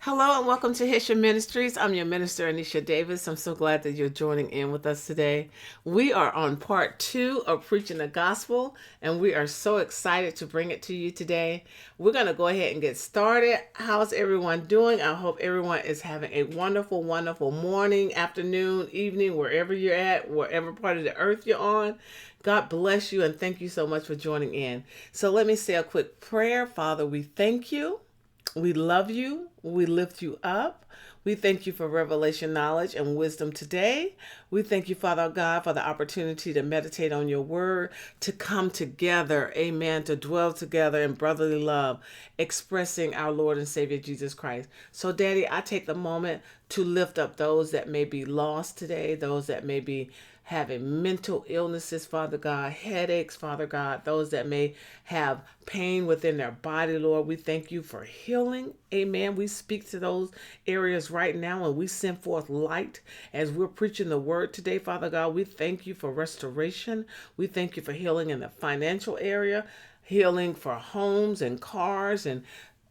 Hello and welcome to Hisha Ministries. I'm your minister, Anisha Davis. I'm so glad that you're joining in with us today. We are on part 2 of Preaching the Gospel, and we are so excited to bring it to you today. We're going to go ahead and get started. How's everyone doing? I hope everyone is having a wonderful, wonderful morning, afternoon, evening, wherever you're at, wherever part of the earth you're on. God bless you and thank you so much for joining in. So let me say a quick prayer. Father, we thank you. We love you. We lift you up. We thank you for revelation, knowledge, and wisdom today. We thank you, Father God, for the opportunity to meditate on your word, to come together, amen, to dwell together in brotherly love, expressing our Lord and Savior Jesus Christ. So, Daddy, I take the moment to lift up those that may be lost today, those that may be having mental illnesses, Father God, headaches, Father God, those that may have pain within their body, Lord. We thank you for healing. Amen. We speak to those areas right now and we send forth light as we're preaching the word today, Father God. We thank you for restoration. We thank you for healing in the financial area, healing for homes and cars and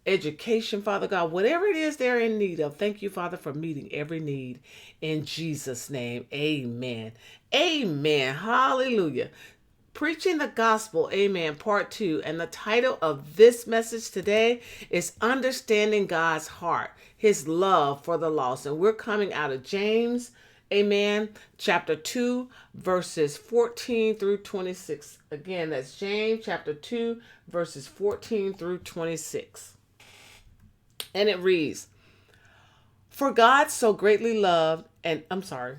education, Father God, whatever it is they're in need of. Thank you, Father, for meeting every need. In Jesus' name, amen. Amen. Hallelujah. Preaching the Gospel, amen, part 2. And the title of this message today is Understanding God's Heart, His Love for the Lost. And we're coming out of James, amen, chapter 2, verses 14 through 26. Again, that's James chapter 2, verses 14 through 26. And it reads, For God so greatly loved, and I'm sorry,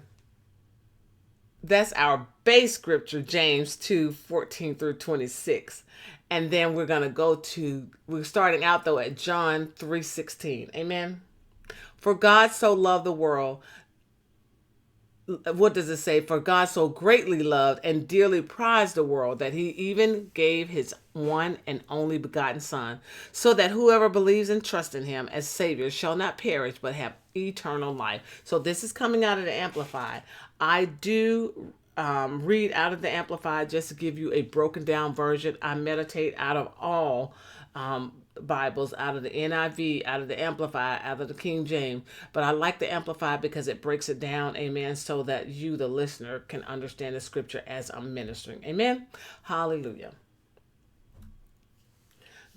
that's our base scripture, James 2 14 through 26. And then we're starting out though at John 3:16. Amen. For God so loved the world, what does it say? For God so greatly loved and dearly prized the world that he even gave his one and only begotten Son, so that whoever believes and trusts in him as Savior shall not perish but have eternal life. So this is coming out of the Amplified. I do read out of the Amplified just to give you a broken down version. I meditate out of all Bibles, out of the NIV, out of the Amplified, out of the King James. But I like the Amplified because it breaks it down, amen, so that you, the listener, can understand the scripture as I'm ministering. Amen. Hallelujah.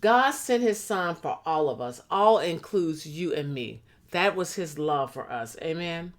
God sent his son for all of us. All includes you and me. That was his love for us. Amen.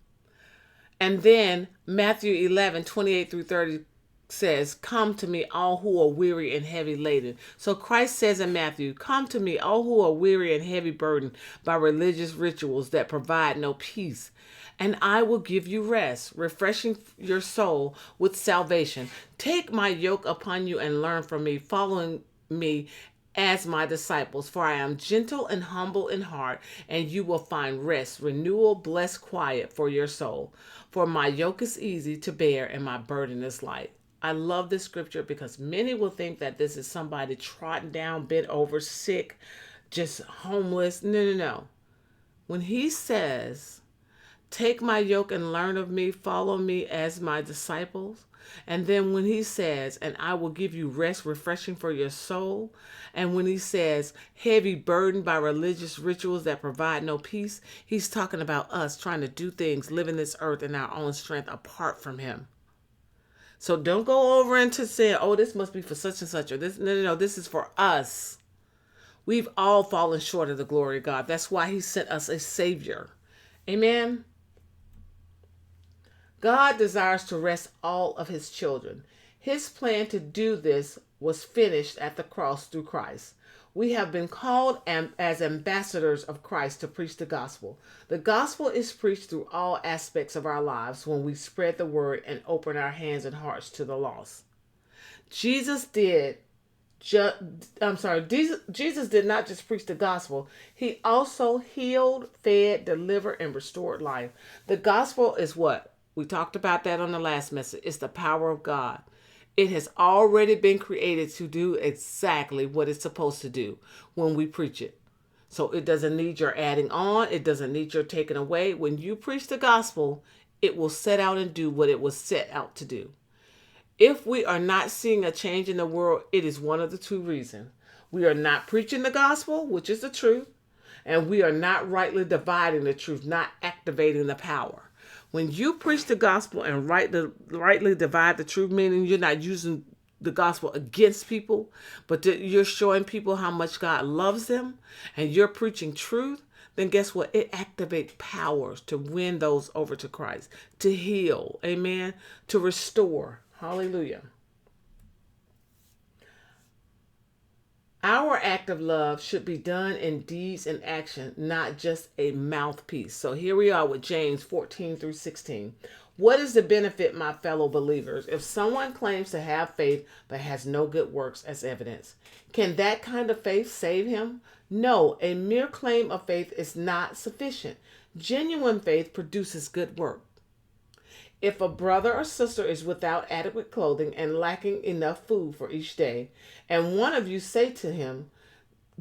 And then Matthew 11:28 through 30 says, Come to me, all who are weary and heavy laden. So Christ says in Matthew, Come to me, all who are weary and heavy burdened by religious rituals that provide no peace, and I will give you rest, refreshing your soul with salvation. Take my yoke upon you and learn from me, following me as my disciples, for I am gentle and humble in heart, and you will find rest, renewal, blessed quiet for your soul. For my yoke is easy to bear and my burden is light. I love this scripture because many will think that this is somebody trodden down, bent over, sick, just homeless. No, no, no. When he says, Take my yoke and learn of me, follow me as my disciples. And then when he says, and I will give you rest, refreshing for your soul. And when he says, heavy burdened by religious rituals that provide no peace, he's talking about us trying to do things, living this earth in our own strength apart from him. So don't go over into saying, oh, this must be for such and such, or this. No, no, no, this is for us. We've all fallen short of the glory of God. That's why he sent us a Savior. Amen. God desires to rest all of his children. His plan to do this was finished at the cross through Christ. We have been called as ambassadors of Christ to preach the gospel. The gospel is preached through all aspects of our lives when we spread the word and open our hands and hearts to the lost. Jesus did Jesus did not just preach the gospel. He also healed, fed, delivered, and restored life. The gospel is what? We talked about that on the last message. It's the power of God. It has already been created to do exactly what it's supposed to do when we preach it. So it doesn't need your adding on. It doesn't need your taking away. When you preach the gospel, it will set out and do what it was set out to do. If we are not seeing a change in the world, it is one of the two reasons. We are not preaching the gospel, which is the truth, and we are not rightly dividing the truth, not activating the power. When you preach the gospel and rightly divide the truth, meaning you're not using the gospel against people, but that you're showing people how much God loves them, and you're preaching truth, then guess what? It activates powers to win those over to Christ, to heal, amen, to restore. Hallelujah. Our act of love should be done in deeds and action, not just a mouthpiece. So here we are with James 14 through 16. What is the benefit, my fellow believers, if someone claims to have faith but has no good works as evidence? Can that kind of faith save him? No, a mere claim of faith is not sufficient. Genuine faith produces good work. If a brother or sister is without adequate clothing and lacking enough food for each day, and one of you say to him,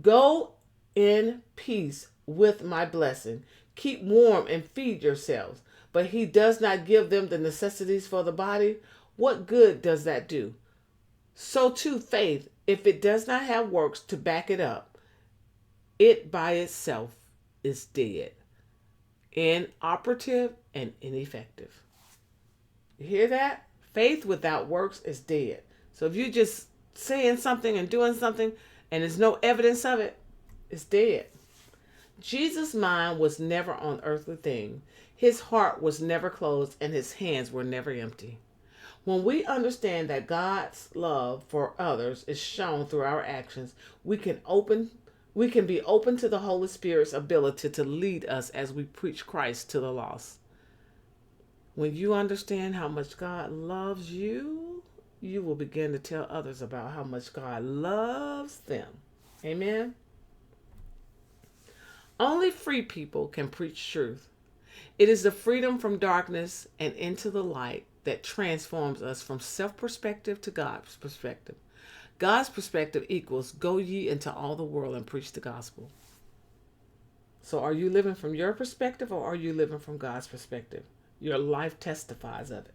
"Go in peace with my blessing, keep warm and feed yourselves," but he does not give them the necessities for the body, what good does that do? So too faith, if it does not have works to back it up, it by itself is dead, inoperative, and ineffective. You hear that? Faith without works is dead. So if you're just saying something and doing something and there's no evidence of it, it's dead. Jesus' mind was never on earthly things. His heart was never closed and his hands were never empty. When we understand that God's love for others is shown through our actions, we can be open to the Holy Spirit's ability to lead us as we preach Christ to the lost. When you understand how much God loves you, you will begin to tell others about how much God loves them. Amen. Only free people can preach truth. It is the freedom from darkness and into the light that transforms us from self-perspective to God's perspective. God's perspective equals go ye into all the world and preach the gospel. So are you living from your perspective or are you living from God's perspective? Your life testifies of it.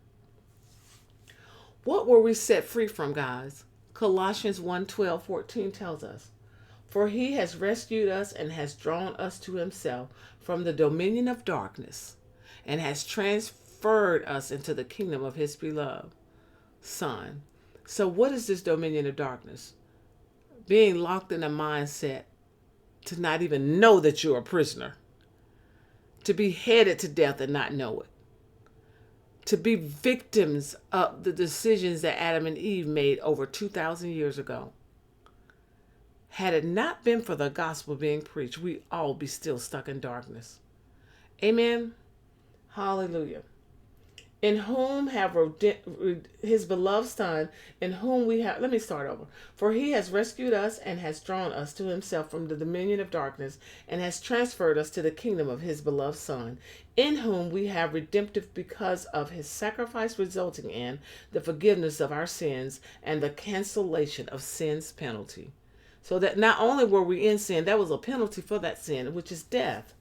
What were we set free from, guys? Colossians 1:12-14 tells us, "For he has rescued us and has drawn us to himself from the dominion of darkness and has transferred us into the kingdom of his beloved Son." So what is this dominion of darkness? Being locked in a mindset to not even know that you're a prisoner. To be headed to death and not know it. To be victims of the decisions that Adam and Eve made over 2,000 years ago. Had it not been for the gospel being preached, we'd all be still stuck in darkness. Amen. Hallelujah. In whom have his beloved Son, in whom we have, let me start over. For he has rescued us and has drawn us to himself from the dominion of darkness and has transferred us to the kingdom of his beloved Son, in whom we have redemptive because of his sacrifice, resulting in the forgiveness of our sins and the cancellation of sin's penalty. So that not only were we in sin, there was a penalty for that sin, which is death.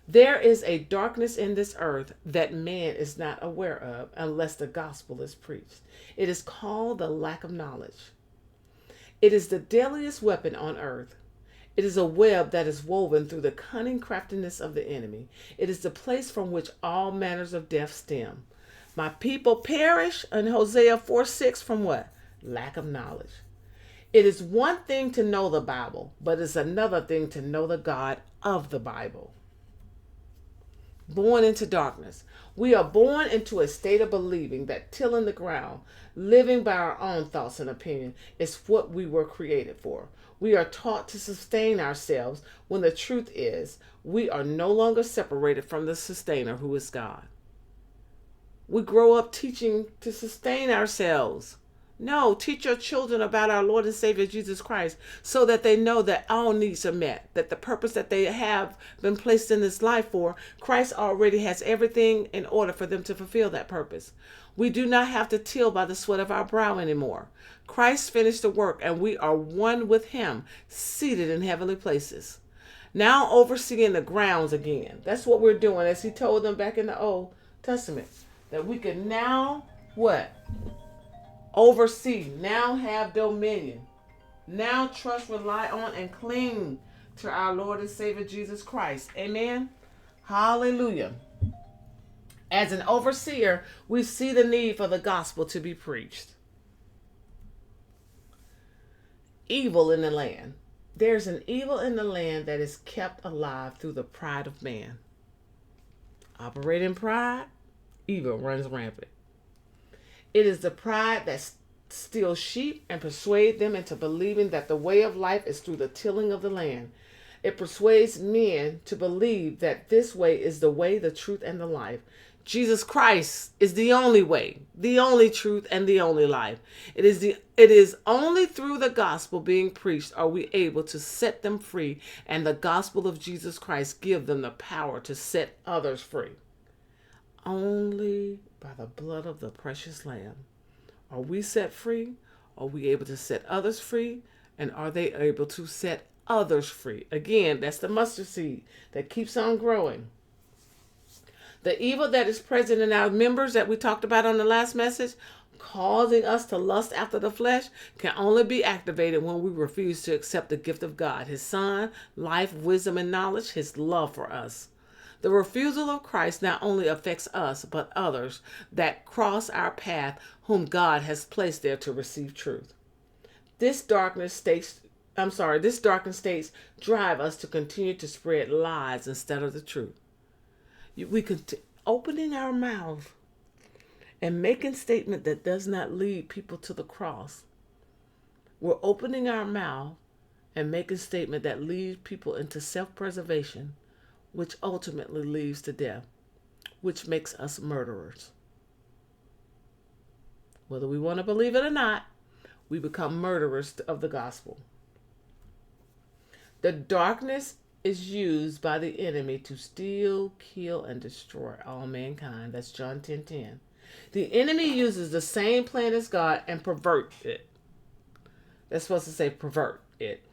There is a darkness in this earth that man is not aware of unless the gospel is preached. It is called the lack of knowledge. It is the deadliest weapon on earth. It is a web that is woven through the cunning craftiness of the enemy. It is the place from which all manners of death stem. My people perish in Hosea 4:6 from what? Lack of knowledge. It is one thing to know the Bible, but it's another thing to know the God of the Bible. Born into darkness. We are born into a state of believing that tilling the ground, living by our own thoughts and opinion, is what we were created for. We are taught to sustain ourselves when the truth is we are no longer separated from the sustainer who is God. We grow up teaching to sustain ourselves. No, teach your children about our Lord and Savior Jesus Christ so that they know that all needs are met, that the purpose that they have been placed in this life for, Christ already has everything in order for them to fulfill that purpose. We do not have to till by the sweat of our brow anymore. Christ finished the work and we are one with him, seated in heavenly places. Now overseeing the grounds again. That's what we're doing, as he told them back in the Old Testament, that we can now what? Oversee, now have dominion, now trust, rely on, and cling to our Lord and Savior Jesus Christ. Amen. Hallelujah. As an overseer, we see the need for the gospel to be preached. Evil in the land. There's an evil in the land that is kept alive through the pride of man. Operating pride, evil runs rampant. It is the pride that steals sheep and persuades them into believing that the way of life is through the tilling of the land. It persuades men to believe that this way is the way, the truth, and the life. Jesus Christ is the only way, the only truth, and the only life. It is only through the gospel being preached are we able to set them free, and the gospel of Jesus Christ give them the power to set others free. Only by the blood of the precious Lamb are we set free. Are we able to set others free? And are they able to set others free? Again, that's the mustard seed that keeps on growing. The evil that is present in our members that we talked about on the last message, causing us to lust after the flesh, can only be activated when we refuse to accept the gift of God, His Son, life, wisdom, and knowledge, His love for us. The refusal of Christ not only affects us, but others that cross our path whom God has placed there to receive truth. This darkened states drive us to continue to spread lies instead of the truth. We opening our mouth and making statement that does not lead people to the cross. We're opening our mouth and making statement that leads people into self-preservation, which ultimately leads to death, which makes us murderers. Whether we want to believe it or not, we become murderers of the gospel. The darkness is used by the enemy to steal, kill, and destroy all mankind. That's John 10:10. The enemy uses the same plan as God and pervert it. That's supposed to say pervert it.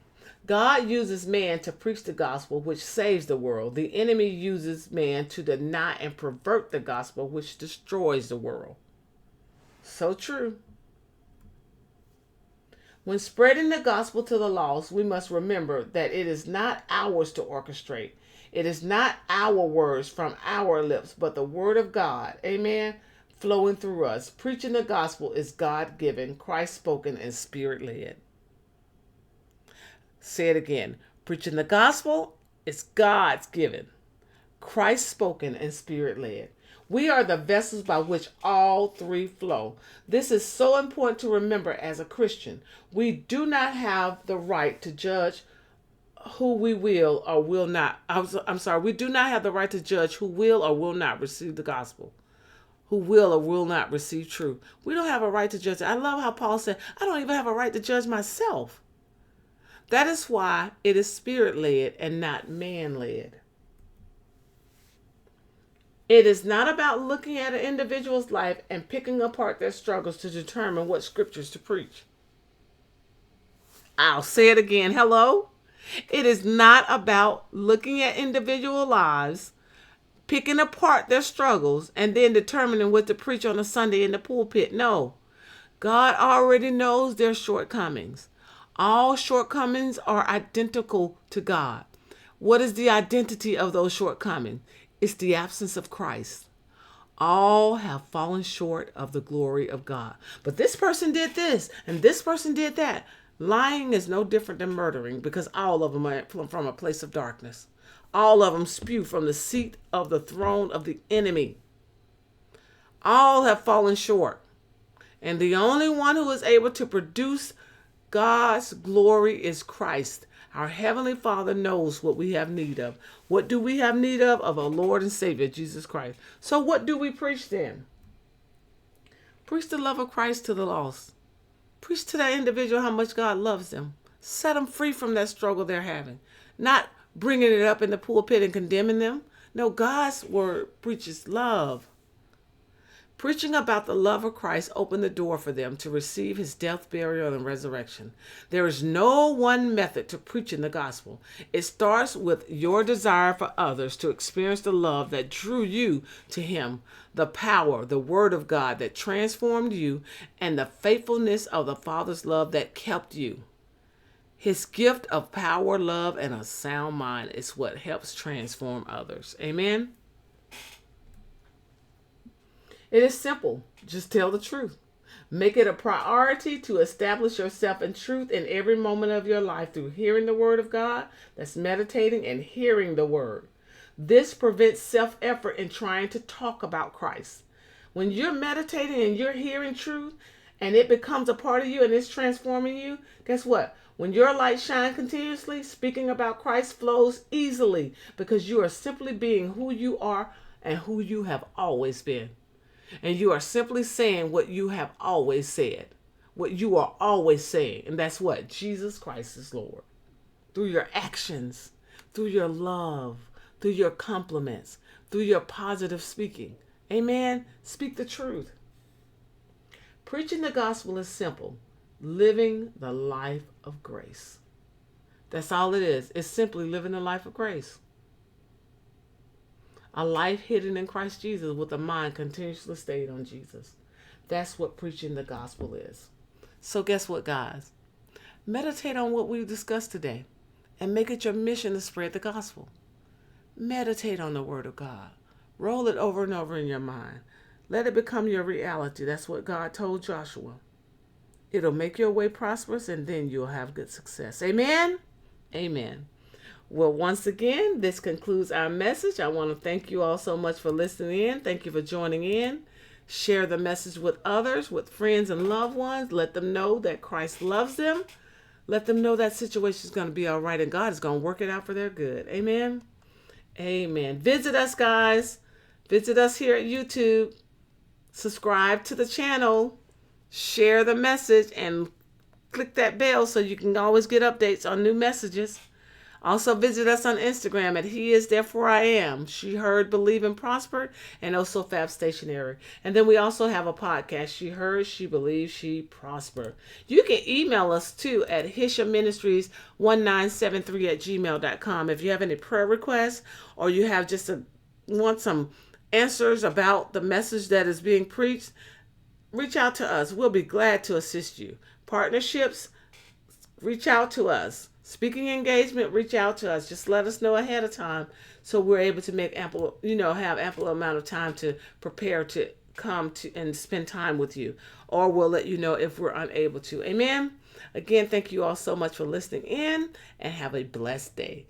God uses man to preach the gospel, which saves the world. The enemy uses man to deny and pervert the gospel, which destroys the world. So true. When spreading the gospel to the lost, we must remember that it is not ours to orchestrate. It is not our words from our lips, but the word of God, amen, flowing through us. Preaching the gospel is God-given, Christ-spoken, and Spirit-led. Say it again. Preaching the gospel is God's given, Christ-spoken, and Spirit-led. We are the vessels by which all three flow. This is so important to remember as a Christian. We do not have the right to judge who we will or will not. We do not have the right to judge who will or will not receive the gospel, who will or will not receive truth. We don't have a right to judge. I love how Paul said, I don't even have a right to judge myself. That is why it is Spirit-led and not man-led. It is not about looking at an individual's life and picking apart their struggles to determine what scriptures to preach. I'll say it again. Hello? It is not about looking at individual lives, picking apart their struggles, and then determining what to preach on a Sunday in the pulpit. No. God already knows their shortcomings. All shortcomings are identical to God. What is the identity of those shortcomings? It's the absence of Christ. All have fallen short of the glory of God. But this person did this and this person did that. Lying is no different than murdering because all of them are from a place of darkness. All of them spew from the seat of the throne of the enemy. All have fallen short. And the only one who is able to produce God's glory is Christ. Our Heavenly Father knows what we have need of. What do we have need of? Of our Lord and Savior, Jesus Christ. So what do we preach then? Preach the love of Christ to the lost. Preach to that individual how much God loves them. Set them free from that struggle they're having. Not bringing it up in the pulpit and condemning them. No, God's word preaches love. Preaching about the love of Christ opened the door for them to receive his death, burial, and resurrection. There is no one method to preaching the gospel. It starts with your desire for others to experience the love that drew you to him, the power, the word of God that transformed you, and the faithfulness of the Father's love that kept you. His gift of power, love, and a sound mind is what helps transform others. Amen. It is simple. Just tell the truth. Make it a priority to establish yourself in truth in every moment of your life through hearing the word of God, that's meditating and hearing the word. This prevents self-effort in trying to talk about Christ. When you're meditating and you're hearing truth and it becomes a part of you and it's transforming you, guess what? When your light shines continuously, speaking about Christ flows easily because you are simply being who you are and who you have always been. And you are simply saying what you have always said, what you are always saying. And that's what? Jesus Christ is Lord. Through your actions, through your love, through your compliments, through your positive speaking. Amen. Speak the truth. Preaching the gospel is simple. Living the life of grace. That's all it is. It's simply living the life of grace. A life hidden in Christ Jesus with a mind continuously stayed on Jesus. That's what preaching the gospel is. So guess what, guys? Meditate on what we've discussed today and make it your mission to spread the gospel. Meditate on the word of God. Roll it over and over in your mind. Let it become your reality. That's what God told Joshua. It'll make your way prosperous and then you'll have good success. Amen? Amen. Well, once again, this concludes our message. I want to thank you all so much for listening in. Thank you for joining in. Share the message with others, with friends and loved ones. Let them know that Christ loves them. Let them know that situation is going to be all right and God is going to work it out for their good. Amen. Amen. Visit us, guys. Visit us here at YouTube. Subscribe to the channel. Share the message and click that bell so you can always get updates on new messages. Also visit us on Instagram at He Is Therefore I Am. She Heard, Believe, and Prospered, and also Fab Stationery. And then we also have a podcast, She Heard, She Believed, She Prospered. You can email us too at hishaministries1973@gmail.com if you have any prayer requests or you have just want some answers about the message that is being preached. Reach out to us. We'll be glad to assist you. Partnerships, reach out to us. Speaking engagement, reach out to us. Just let us know ahead of time so we're able to make have ample amount of time to prepare to come to and spend time with you. Or we'll let you know if we're unable to. Amen. Again, thank you all so much for listening in and have a blessed day.